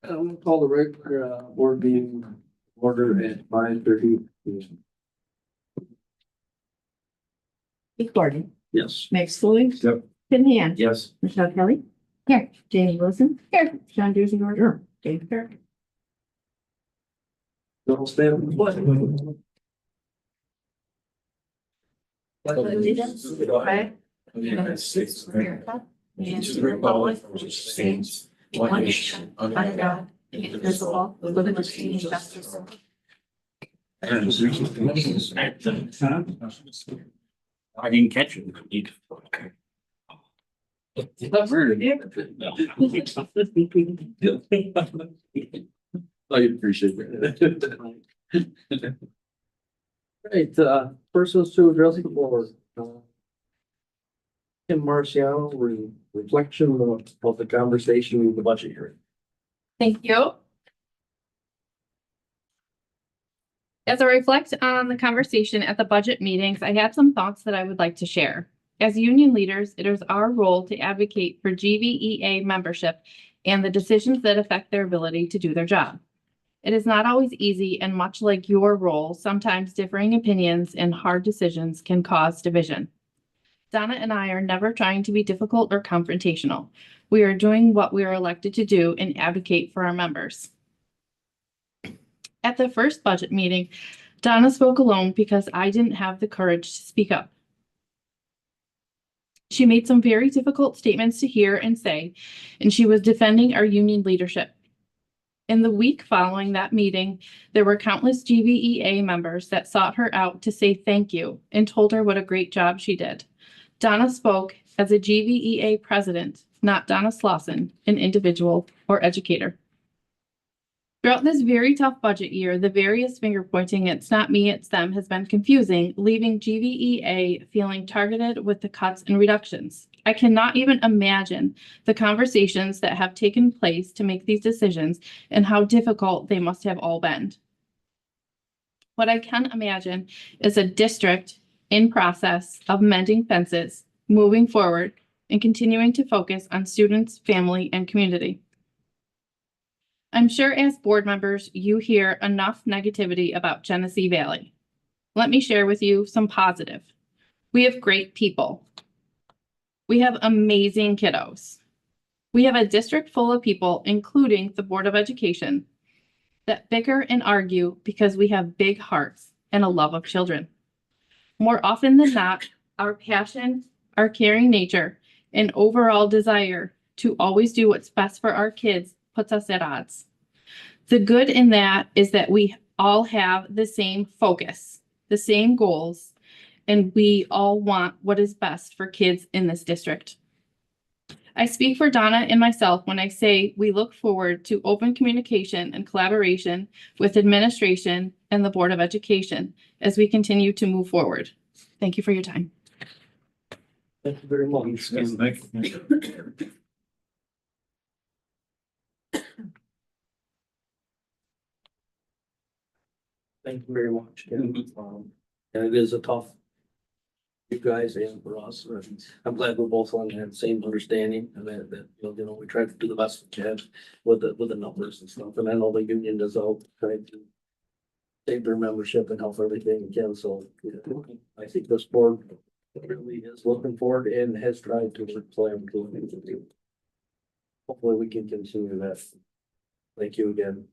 We'll call the regular board meeting order at 5:30. Keith Gordon, Yes. Max Floyd. Yep. Tim Hand. Yes. Michelle Kelly. Here. James Wilson. Here. John Dursey. Here. Dave Kirk. Don't stand. Allegiance to the flag of the United States of America and to the republic which stands one nation under God, indivisible, with liberty and justice. I didn't catch it. I appreciate it. Right, persons to address the board. Tim Marciano, reflection of the conversation with the budget hearing. Thank you. As I reflect on the conversation at the budget meetings, I had some thoughts that I would like to share. As union leaders, it is our role to advocate for GVEA membership and the decisions that affect their ability to do their job. It is not always easy, and much like your role, sometimes differing opinions and hard decisions can cause division. Donna and I are never trying to be difficult or confrontational. We are doing what we are elected to do and advocate for our members. At the first budget meeting, Donna spoke alone because I didn't have the courage to speak up. She made some very difficult statements to hear and say, and she was defending our union leadership. In the week following that meeting, there were countless GVEA members that sought her out to say thank you and told her what a great job she did. Donna spoke as a GVEA president, not Donna Slauson, an individual or educator. Throughout this very tough budget year, the various finger pointing, it's not me, it's them, has been confusing, leaving GVEA feeling targeted with the cuts and reductions. I cannot even imagine the conversations that have taken place to make these decisions and how difficult they must have all been. What I can imagine is a district in process of mending fences, moving forward, and continuing to focus on students, family, and community. I'm sure as board members, you hear enough negativity about Genesee Valley. Let me share with you some positive. We have great people. We have amazing kiddos. We have a district full of people, including the Board of Education, that bicker and argue because we have big hearts and a love of children. More often than not, our passion, our caring nature, and overall desire to always do what's best for our kids puts us at odds. The good in that is that we all have the same focus, the same goals, and we all want what is best for kids in this district. I speak for Donna and myself when I say we look forward to open communication and collaboration with administration and the Board of Education as we continue to move forward. Thank you for your time. Thank you very much. Thank you very much. And it is a tough, you guys and for us. I'm glad we're both on the same understanding and that you know we try to do the best we can with the numbers and stuff. And I know the union does all trying to save their membership and help everything we can. So I think this board really is looking forward and has tried to plan to. Hopefully we can continue that. Thank you again.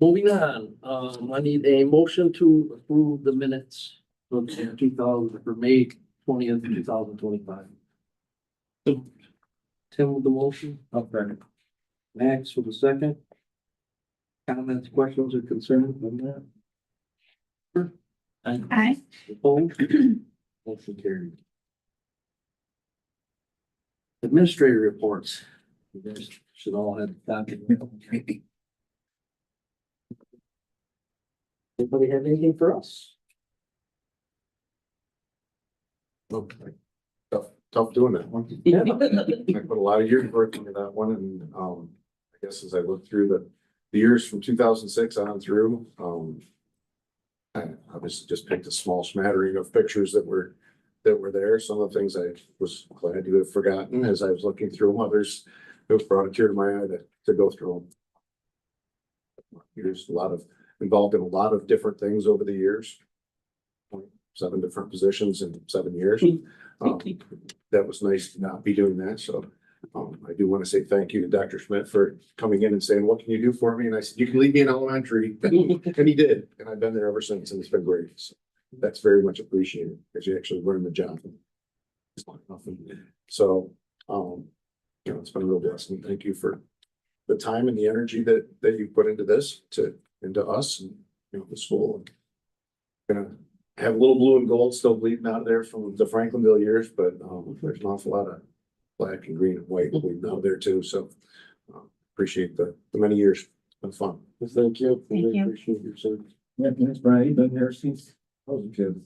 Moving on, I need a motion to approve the minutes from 2000 for May 20th, 2025. Tim with the motion. Okay. Max with the second. Comments, questions, or concerns on that? Aye. Opposed? Motion carried. Administrator reports. You guys should all have that. Anybody have anything for us? Okay. Tough doing that one. Yeah. I put a lot of years working into that one, and I guess as I look through the years from 2006 on through, I obviously just picked a small smattering of pictures that were there. Some of the things I was glad to have forgotten as I was looking through them. Others it brought a tear to my eye to go through them. There's a lot of, involved in a lot of different things over the years. 7 different positions in 7 years. That was nice to not be doing that, so. I do want to say thank you to Dr. Schmidt for coming in and saying, what can you do for me? And I said, you can leave me in elementary. And he did, and I've been there ever since, and it's been great. So that's very much appreciated, because you actually learn the job. It's not nothing. So, you know, it's been a real blessing. Thank you for the time and the energy that you put into this, into us and, you know, the school. Gonna have a little blue and gold still bleeding out there from the Franklinville years, but, there's an awful lot of black and green and white bleeding out there too, so. Appreciate the many years. It's been fun. Thank you. Thank you. Appreciate your service. Yeah, that's right. You've been here since I was a kid.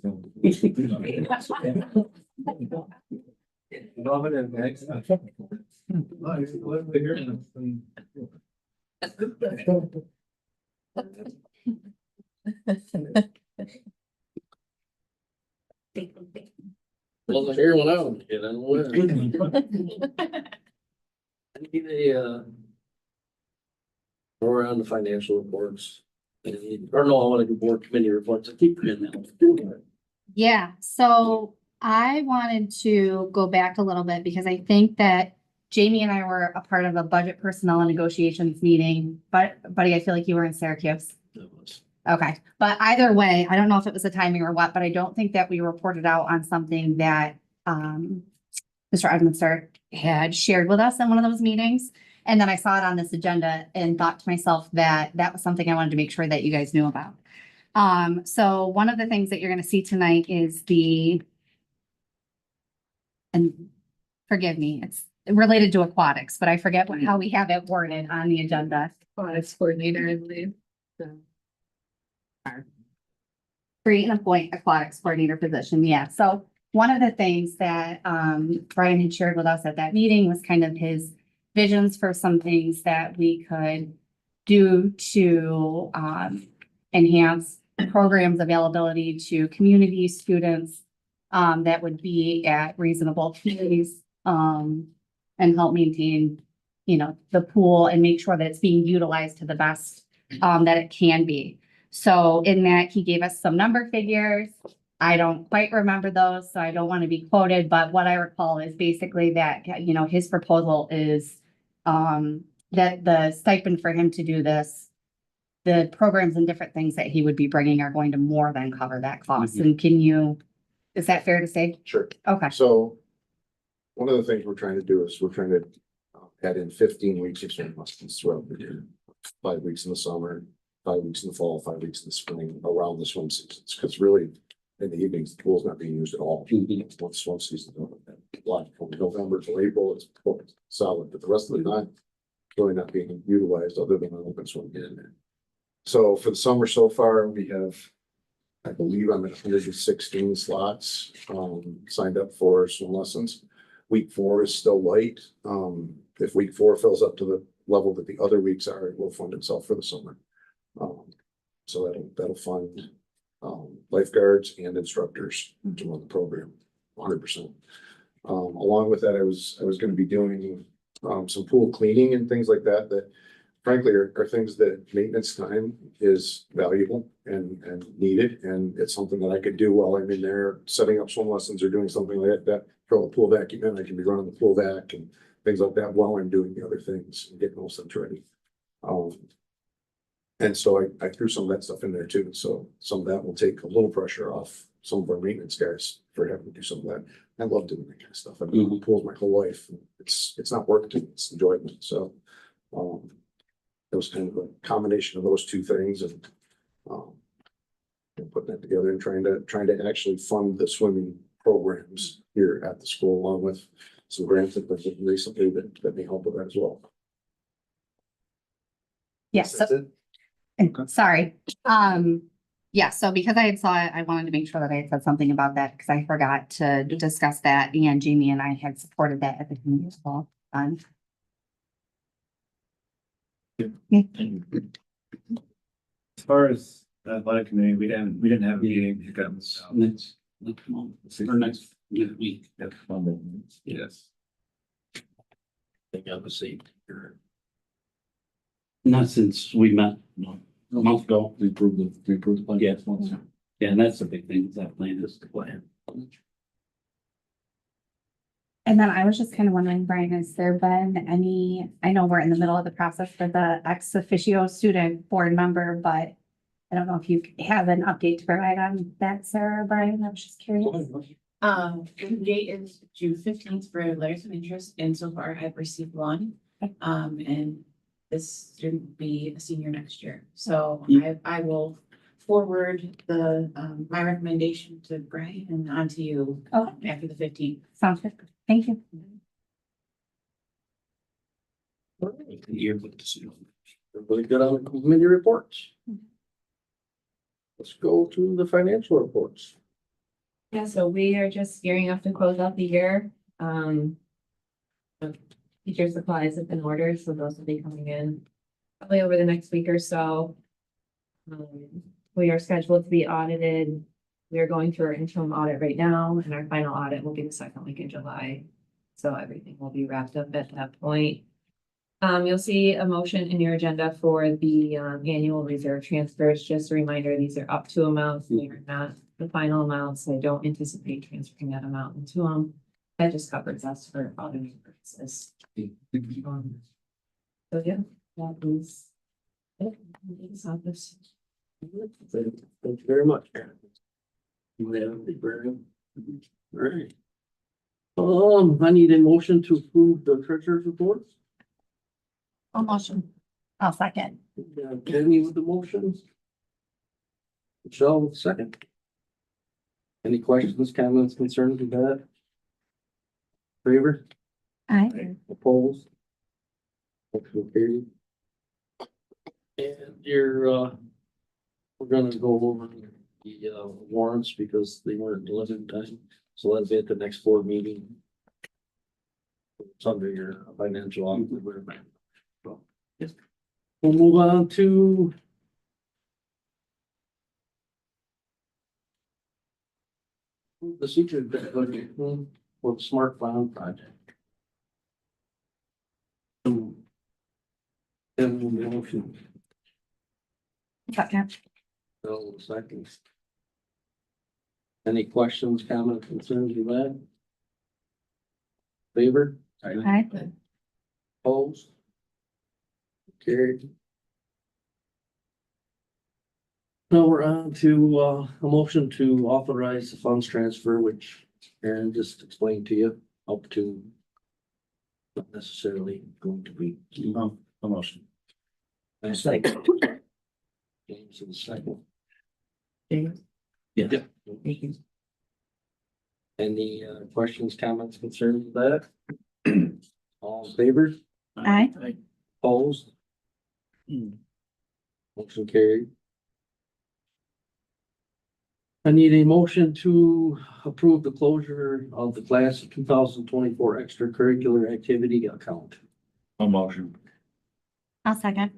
Love it and thanks. Wasn't here when I was a kid, I don't know. I need a, more on the financial reports. Or no, I want to do board committee reports. I keep forgetting that. Yeah, so I wanted to go back a little bit because I think that Jamie and I were a part of a budget personnel and negotiations meeting, but buddy, I feel like you were in Syracuse. That was- Okay, but either way, I don't know if it was the timing or what, but I don't think that we reported out on something that Mr. Edmonster had shared with us in one of those meetings. And then I saw it on this agenda and thought to myself that that was something I wanted to make sure that you guys knew about. So one of the things that you're gonna see tonight is and forgive me, it's related to aquatics, but I forget how we have it worded on the agenda. Aquatics coordinator, I believe. So, Create and appoint aquatics coordinator position, yeah. So one of the things that Brian had shared with us at that meeting was kind of his visions for some things that we could do to enhance programs availability to community students that would be at reasonable fees and help maintain, you know, the pool and make sure that it's being utilized to the best that it can be. So in that, he gave us some number figures. I don't quite remember those, so I don't want to be quoted, but what I recall is basically that, you know, his proposal is that the stipend for him to do this, the programs and different things that he would be bringing are going to more than cover that cost. And is that fair to say? Sure. Okay, So one of the things we're trying to do is we're trying to add in 15 weeks of swim lessons throughout the year. 5 weeks in the summer, 5 weeks in the fall, 5 weeks in the spring, around the swim seasons. Because really, in the evenings, the pool's not being used at all. Once swim season, like from November to April, it's booked solid, but the rest of the time, it's really not being utilized other than an open swim in there. So for the summer so far, we have, I believe I'm at 116 slots signed up for swim lessons. Week 4 is still light. If week 4 fills up to the level that the other weeks are, it will fund itself for the summer. So that'll fund lifeguards and instructors to run the program 100%. Along with that, I was going to be doing some pool cleaning and things like that, that frankly are things that maintenance time is valuable and needed. And it's something that I could do while I'm in there setting up swim lessons or doing something like that. Throw a pool vacuum in, I can be running the pool vac and things like that while I'm doing the other things and getting those things ready. And so I threw some of that stuff in there too. So some of that will take a little pressure off some of our maintenance guys for having to do some of that. I love doing that kind of stuff. I've been on pools my whole life. It's not work to me, it's enjoyment. So it was kind of a combination of those two things and putting that together and trying to actually fund the swimming programs here at the school, along with some grants that have been recently that may help with that as well. yes. That's it. Sorry. Yeah, so because I had saw it, I wanted to make sure that I had said something about that because I forgot to discuss that and Jamie and I had supported that at the community as well. As far as the athletic committee, we didn't have a meeting. It got moved out. Next month, or next week. That's Monday. Yes. Think of a seat here. Not since we met, no, a month ago. We approved the plan. Yeah. Yeah, and that's the big thing, is that plan is the plan. And then I was just kind of wondering, Brian, has there been any, I know we're in the middle of the process for the ex officio student board member, but I don't know if you have an update to provide on that, Sarah or Brian. I was just curious. The date is June 15th for letters of interest, and so far I've received one. And this student will be a senior next year, so I will forward the, my recommendation to Brian and on to you Okay, after the 15th. sounds good. Thank you. Year with the seal. Everybody good on the committee reports? Let's go to the financial reports. Yeah, so we are just gearing up to close out the year. The teacher supplies have been ordered, so those will be coming in probably over the next week or so. We are scheduled to be audited. We are going through our interim audit right now, and our final audit will be the second week in July. So everything will be wrapped up at that point. You'll see a motion in your agenda for the annual reserve transfers. Just a reminder, these are up to amounts. They are not the final amounts. I don't anticipate transferring that amount into them. That just covers us for auditing purposes. So yeah, that is it. It's not this. Thank you very much. You have the burden. Alright. I need a motion to approve the treasurer's report. I'll motion. I'll second. Jenny with the motions. Michelle with the second. Any questions, comments, concerns with that? Favor? Aye. Opposed? Motion carried. And we're gonna go over the warrants because they weren't delivered in time, so that'll be at the next board meeting. It's under your financial officer. So, yes. We'll move on to the secret for the smart farm project. Motion. Second. So seconds. Any questions, comments, concerns with that? Favor? Aye. Opposed? Carried. Now we're on to a motion to authorize the funds transfer, which Aaron just explained to you, up to not necessarily going to be. A motion. I second. James in the second. James? Yeah. Thank you. Any questions, comments, concerns with that? All in favor? Aye. Opposed? Motion carried. I need a motion to approve the closure of the class of 2024 extracurricular activity account. A motion. I'll second.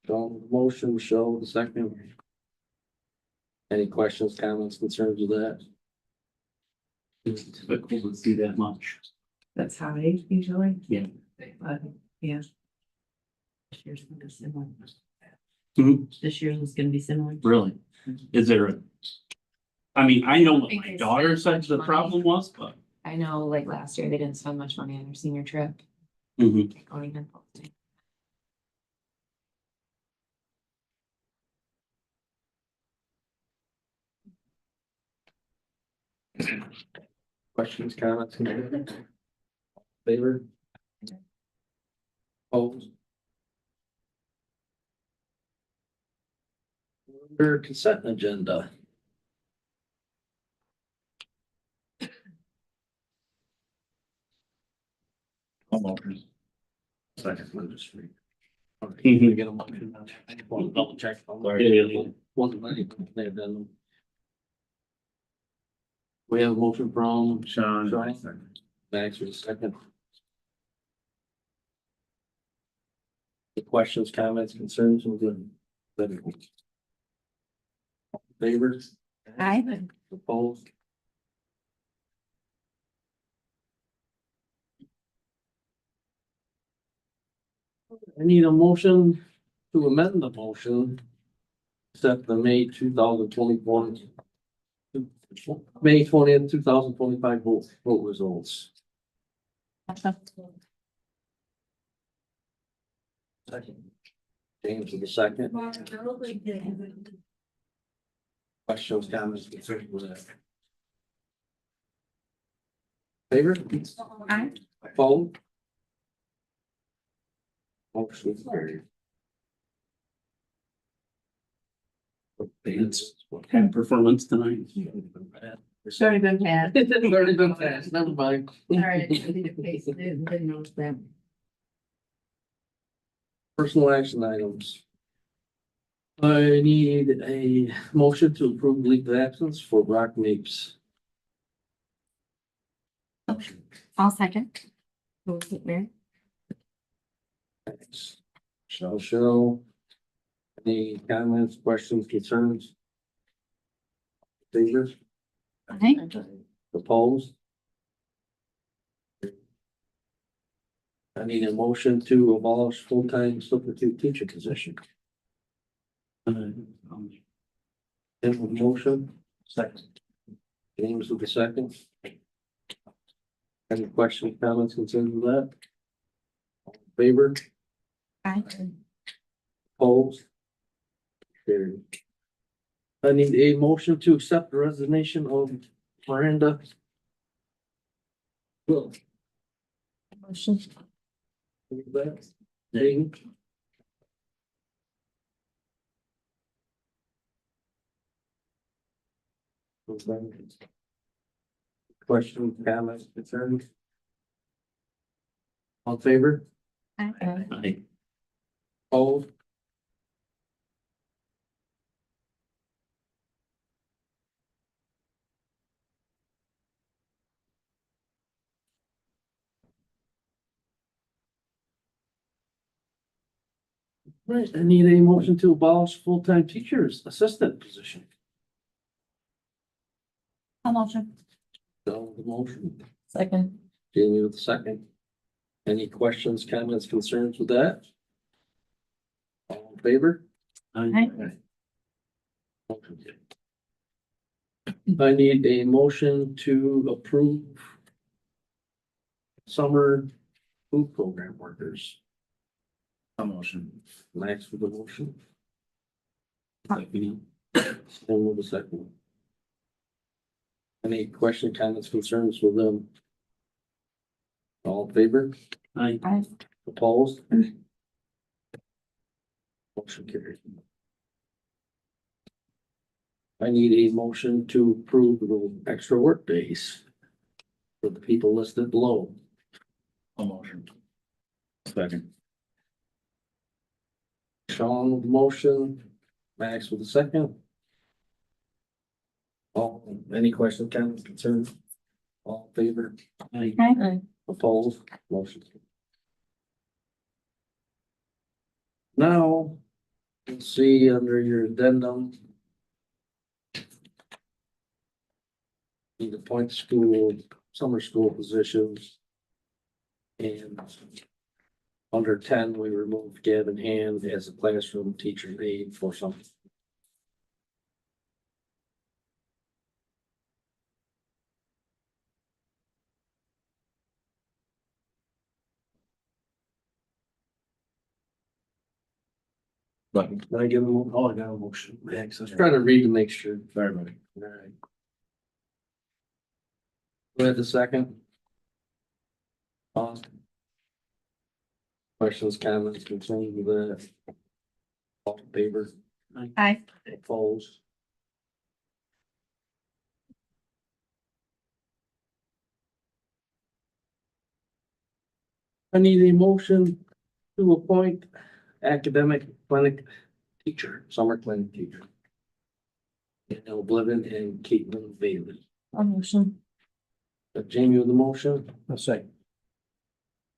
John, the motion, Michelle, the second. Any questions, comments, concerns with that? Typical to see that much. That's high usually. Yeah. But yeah. This year's gonna be similar. Mhm. This year's is gonna be similar. Really? Is there I mean, I know what think my they daughter spent said the much problem was, but. I know like last year, they didn't spend much money on their senior trip. Mhm. Going and posting. Questions, comments, concerns? Favor? Opposed? Under consent agenda. A motion. Second, one just read. Okay, Mhm. we get a motion now. I just want to double check. Yeah. Wasn't ready. They have done them. We have a motion from Sean. Sean. Max for the second. Any questions, comments, concerns with the favors? Aye. Opposed? I need a motion to amend the motion. Set the May 2021, May 20th, 2025 vote results. Second. James with the second. Questions, comments, concerns with that? Favor? Aye. Opposed? Motion carried. It's had performance tonight. It's already been bad. It's already been passed, never mind. All right. Didn't notice that. Personal action items. I need a motion to approve leave of absence for Brock Mapes. I'll second. Thanks. Show. Any comments, questions, concerns? Favor? Aye. Opposed? I need a motion to abolish full-time substitute teacher position. Tim with motion. Second. James with the second. Any questions, comments, concerns with that? Favor? Aye. Opposed? Carried. I need a motion to accept the resignation of Miranda. Will. Motion. Ding. Questions, comments, concerns? All in favor? Aye. Opposed? Right, I need a motion to abolish full-time teachers assistant position. I'll motion. So the motion, Second. Jamie with the second. Any questions, comments, concerns with that? All in favor? Aye. Motion carried. I need a motion to approve summer food program workers. A motion. Max with the motion. And with the second. Any question, comments, concerns with them? All in favor? Aye. Aye. Opposed? Motion carried. I need a motion to approve the extra work days for the people listed below. A motion. Second. Sean with the motion, Max with the second. All, any questions, comments, concerns? All in favor? Aye. Aye. Opposed? Motion. Now, let's see under your addendum. Need to appoint school, summer school positions. And under 10, we removed Gavin Hand as a classroom teacher aide for something. But did I give him, oh, I got a motion. Max, I was trying to read to make sure. Sorry, buddy. All right. Go ahead, the second. Questions, comments, concerns with that? All in favor? Aye. Opposed? I need a motion to appoint academic clinic teacher, summer clinic teacher. Danielle Blevin and Caitlin Bailey. A motion. Jamie with the motion, A second.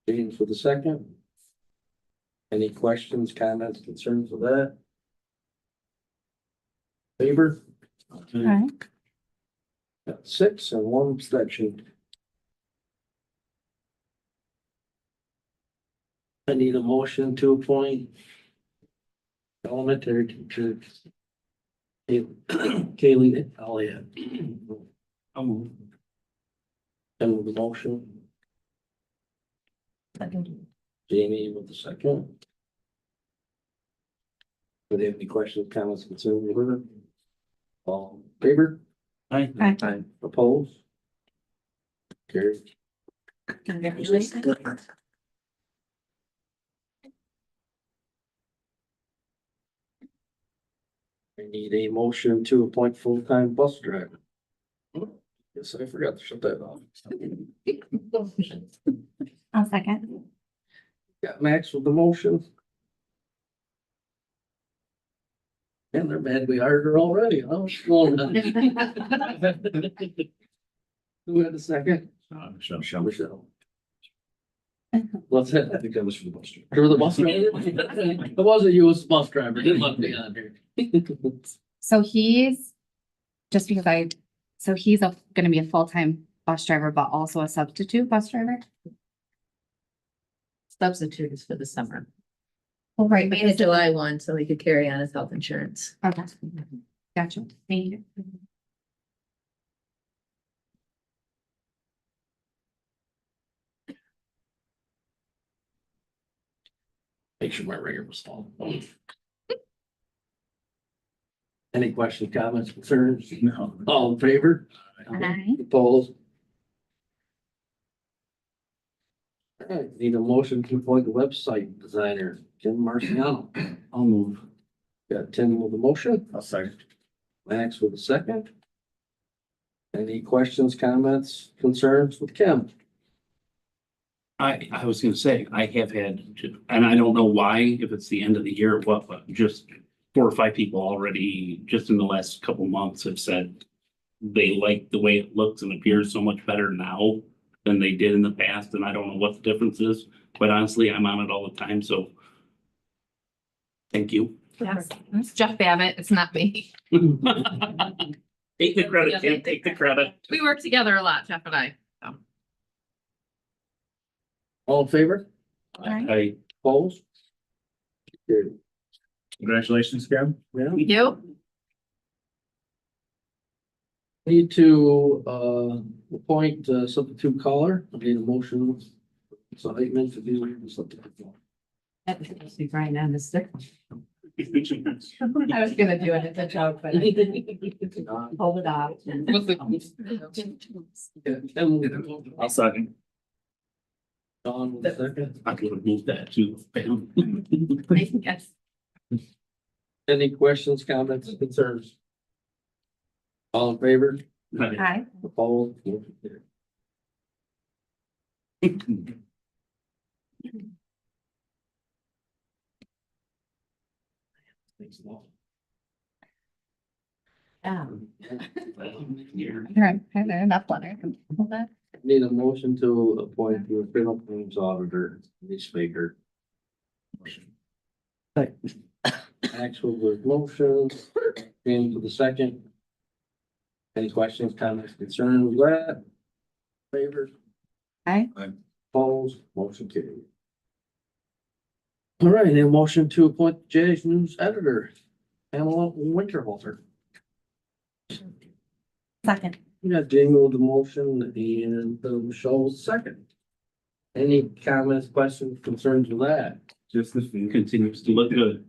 James with the second. Any questions, comments, concerns with that? Favor? Aye. Got 6 and 1 abstention. I need a motion to appoint elementary teacher Kaylee Elliott. I'll move. And with the motion, Jamie with the second. Would you have any questions, comments, concerns with her? All in favor? Aye. Aye. Opposed? Carried. Congratulations. I need a motion to appoint full-time bus driver. Yes, I forgot to shut that off. I'll second. Got Max with the motion. And they're mad we hired her already. I was going on. Who had the second? Michelle. What's that? I think that was for the bus. You were the bus driver? It wasn't you, it was the bus driver. Didn't let me on here. So he's, just because so he's gonna be a full-time bus driver, but also a substitute bus driver? Substitute is for the summer. Well, right, Made it July 1, so he could carry on his health insurance. Okay. Gotcha. Thank you. Make sure my ringer was full. Any questions, comments, concerns? No. All in favor? Aye. Opposed? All right, need a motion to appoint the website designer, Kim Marciano. I'll move. Got Tim with the motion, I'll second. Max with the second. Any questions, comments, concerns with Kim? I was gonna say, I have had, and I don't know why, if it's the end of the year or what, but just 4 or 5 people already, just in the last couple months have said they like the way it looks and appears so much better now than they did in the past, and I don't know what the difference is. Quite honestly, I'm on it all the time, so thank you. Yes, it's Jeff Babbitt. It's not me. Take the credit, Kim, take the credit. We work together a lot, Jeff and I. All in favor? I, Opposed? Carried. Congratulations, Kim. Yeah. You? Need to appoint a substitute caller. I need a motion. Excitement to be the substitute caller. See Brian on the stick. I was gonna do it as a joke, but I didn't. Hold it off. I'll second. Don with the second. I could have moved that too. Yes. Any questions, comments, concerns? All in favor? Aye. Opposed? Motion carried. Thanks a lot. Right, enough letter. Hold that. Need a motion to appoint the criminal claims auditor, Lee Baker. Actual with motion, James with the second. Any questions, comments, concerns with that? Favor? Aye. Opposed? Motion carried. All right, a motion to appoint Jay's news editor, Pamela Winterhalter. Second. You got Jamie with the motion and Michelle with the second. Any comments, questions, concerns with that? Just the fee. Continues to look good.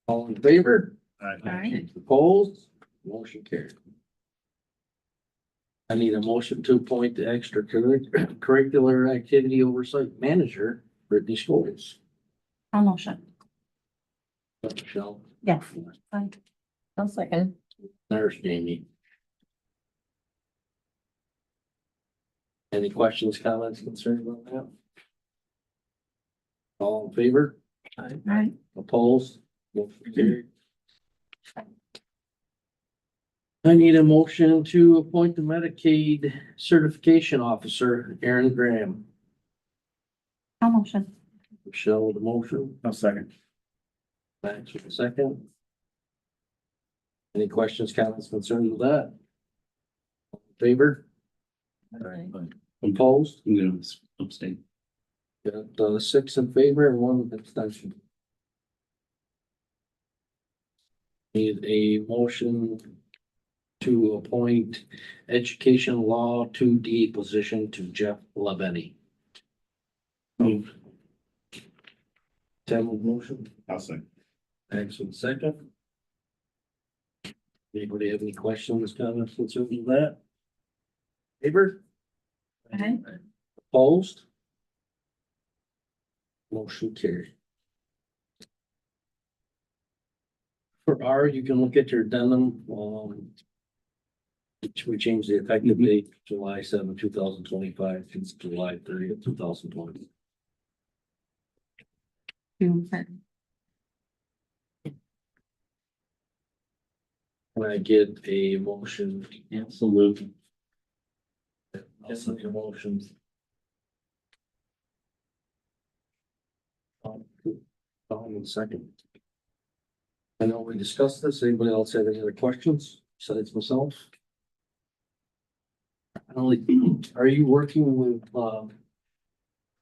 All in favor? Aye. Opposed? Motion carried. I need a motion to appoint the extracurricular activity oversight manager, Brittany Scholes. I'll motion. Michelle, Yes. I'll second. there's Jamie. Any questions, comments, concerns about that? All in favor? Aye. Opposed? Motion carried. I need a motion to appoint the Medicaid certification officer, Aaron Graham. I'll motion. Michelle with the motion, I'll second. Max with the second. Any questions, comments, concerns with that? Favor? Opposed? I'm gonna abstain. Got, 6 in favor and 1 abstention. Need a motion to appoint education law 2D position to Jeff Lebenny. Move. Tim with motion, I'll say. excellent second. Anybody have any questions, comments, concerns with that? Favor? Aye. Opposed? Motion carried. For R, you can look at your addendum, which we changed the effective date, July 7, 2025, to July 30th, 2020. Can I get a motion? Absolutely. I'll send your motions. In second. I know we discussed this. Anybody else have any other questions besides myself? Are you working with,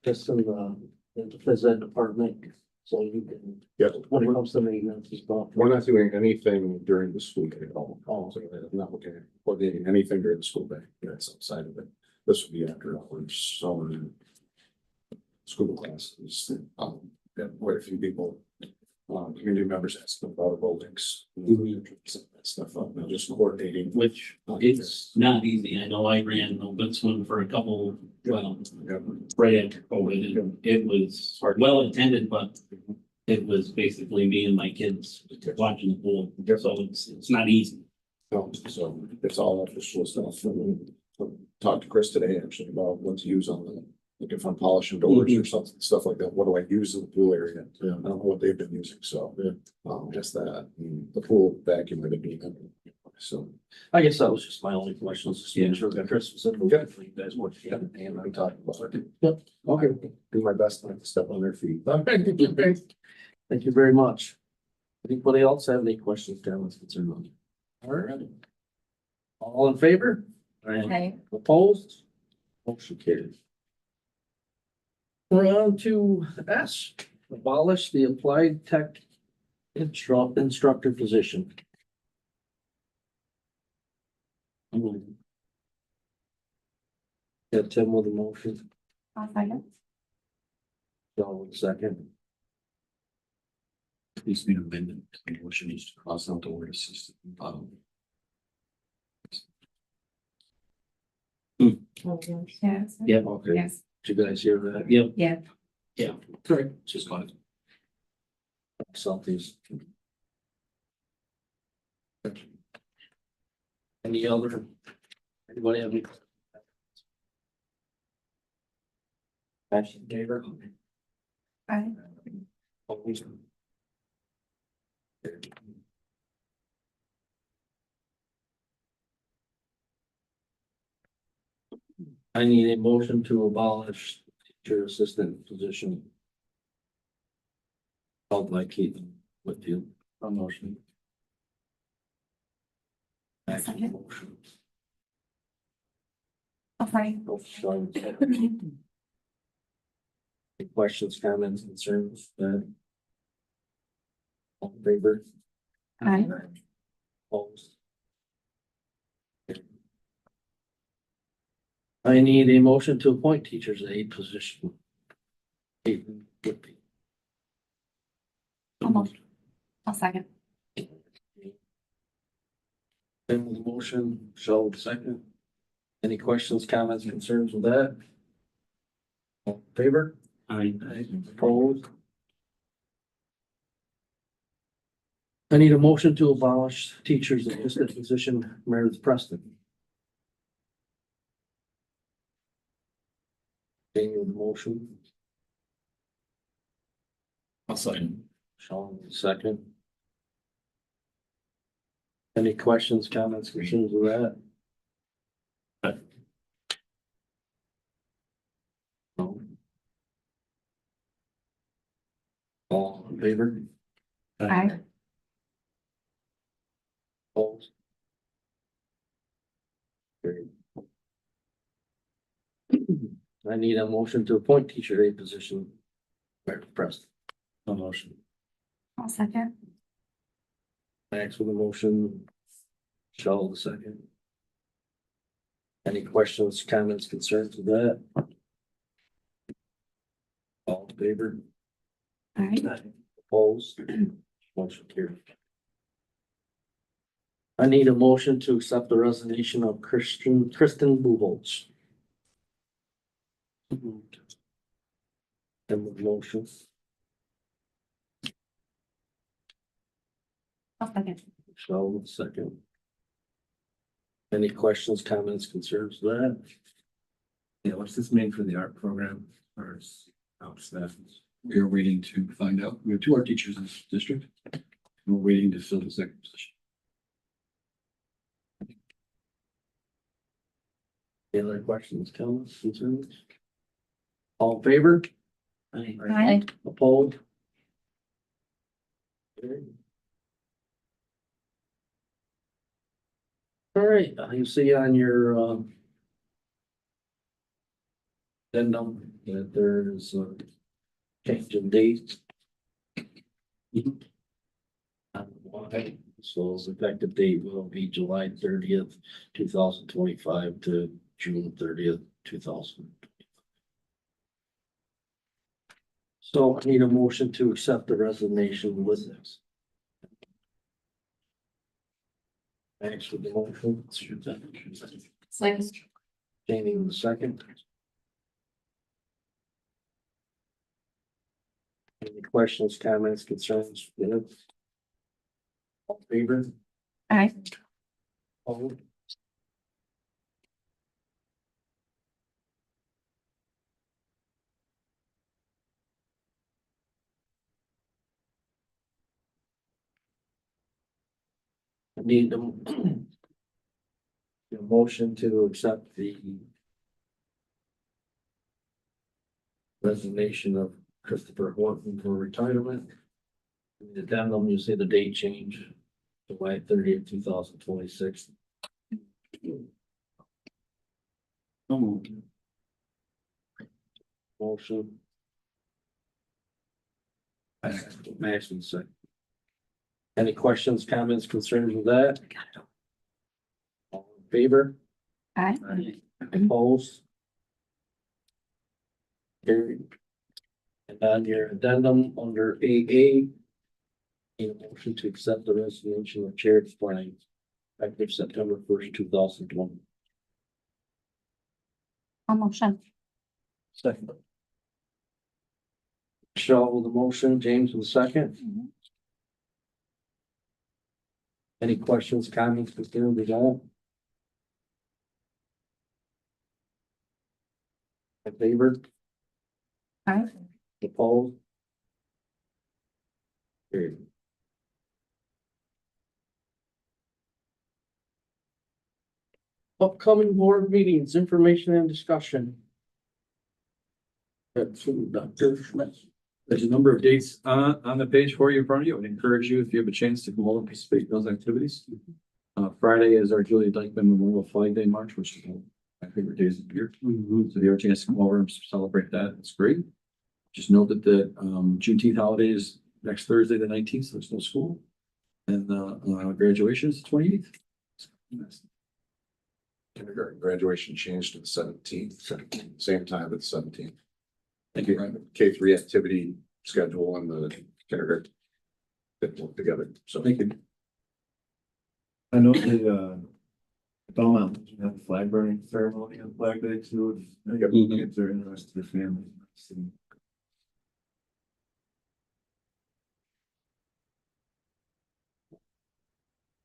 just in the phys ed department? So you can, Yeah, when it comes to maintenance and stuff. we're not doing anything during the school day at all. So I'm not looking at coordinating anything during the school day. That's outside of it. This would be after hours, summer. School classes, got quite a few people, community members asking about buildings. That stuff up, and just coordinating. Which it's not easy. I know I ran the Blitzman for a couple, well, Yeah. right after COVID, and it was well attended, but it was basically me and my kids watching the pool. So it's not easy. So it's all official stuff. Talked to Chris today actually about what to use on the looking for polishing doors or something, stuff like that. What do I use in the pool area? I don't know what they've been using, so. Just that, the pool vacuum would be, so. I guess that was just my only questions. Just making Yeah. sure that Chris was in the Okay. for you guys what you got. And I'm talking about it. Yep. Okay, do my best not to step on their feet. Thank you very much. Anybody else have any questions, comments, concerns on it? All right. All in favor? Okay. Opposed? Motion carried. We're on to S, abolish the applied tech instructor position. Got Tim with a motion, I'll second. John with a second. Needs to be amended, motion needs to cross out the word assistant. Yes. Yeah. Okay, Yes. did you guys hear that? Yep. Yeah. Yeah. Correct. Just like. Something's. Any other? Anybody have any? Action, David? Aye. I need a motion to abolish teacher assistant position. Held by Keith with you, a motion. Second. Motion. I'll second. Both sides. Any questions, comments, concerns, all in favor? Aye. Opposed? I need a motion to appoint teachers aide position. I'll second. Then with the motion, Michelle with the second. Any questions, comments, concerns with that? All in favor? I, Opposed? I need a motion to abolish teachers assistant position, Meredith Preston. Any with the motion, I'll sign. Sean with the second. Any questions, comments, concerns with that? No. All in favor? Aye. Opposed? Carried. I need a motion to appoint teacher aide position. Press. No motion. I'll second. Max with a motion. Michelle the second. Any questions, comments, concerns with that? All in favor? All right. Opposed? Motion carried. I need a motion to accept the resignation of Kristen Buholtz. And with motion, I'll second. Michelle with second. Any questions, comments, concerns with that? Yeah, what's this mean for the art program or our staff? We are waiting to find out. We have two art teachers in this district. We're waiting to fill the second position. Any other questions, comments, concerns? All in favor? Aye. Opposed? Okay. All right, you see on your, addendum that there's a change in date. So the effective date will be July 30th, 2025 to June 30th, 2000. So I need a motion to accept the resignation with this. Thanks for the motion. Second. Jamie with the second. Any questions, comments, concerns? Minutes? All in favor? Aye. Opposed? I need a motion to accept the resignation of Christopher Horton for retirement. In the addendum, you see the date change, July 30th, 2026. Motion. Max and second. Any questions, comments, concerns with that? All in favor? Aye. Opposed? Carried. And on your addendum under AA, need a motion to accept the resignation of Chair Flank effective September 1st, 2020. I'll motion. Second. Michelle with the motion, James with the second. Any questions, comments, concerns with that? In favor? Aye. Opposed? Carried. Upcoming board meetings, information and discussion. That's from Dr. Schmidt. There's a number of dates on the page for you in front of you. I would encourage you, if you have a chance, to come over and participate in those activities. Friday is our Julia Dykeman Memorial Flag Day March, which is one of my favorite days of the year. So if you have a chance to come over and celebrate that, it's great. Just note that the Juneteenth holiday is next Thursday, the 19th, so there's no school. And graduation is the 28th. Kindergarten graduation changed to the 17th, same time at the 17th. Thank you. K3 activity schedule and the kindergarten. That work together, so. Thank you. I know the Belmont, you have the flag burning ceremony on Flag Day too. I think Mhm. kids are interested, their families.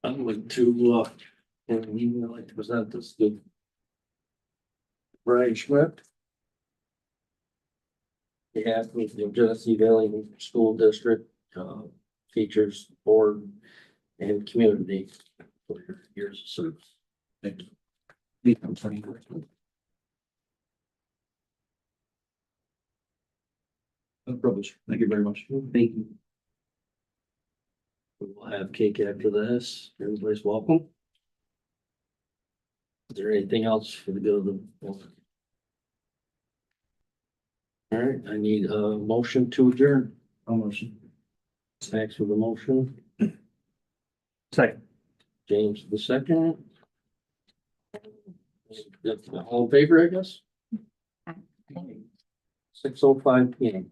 I would to, and we would like to present this to Brian Schmidt. Behalf of the Genesee Valley School District, teachers, board, and community for your years of service. Thank you. A privilege. Thank you very much. Thank you. We will have cake after this. Everybody's welcome. Is there anything else for the good of the board? All right, I need a motion to adjourn. I'll motion. Max with the motion, Second. James the second. All in favor, I guess? 6:05 PM.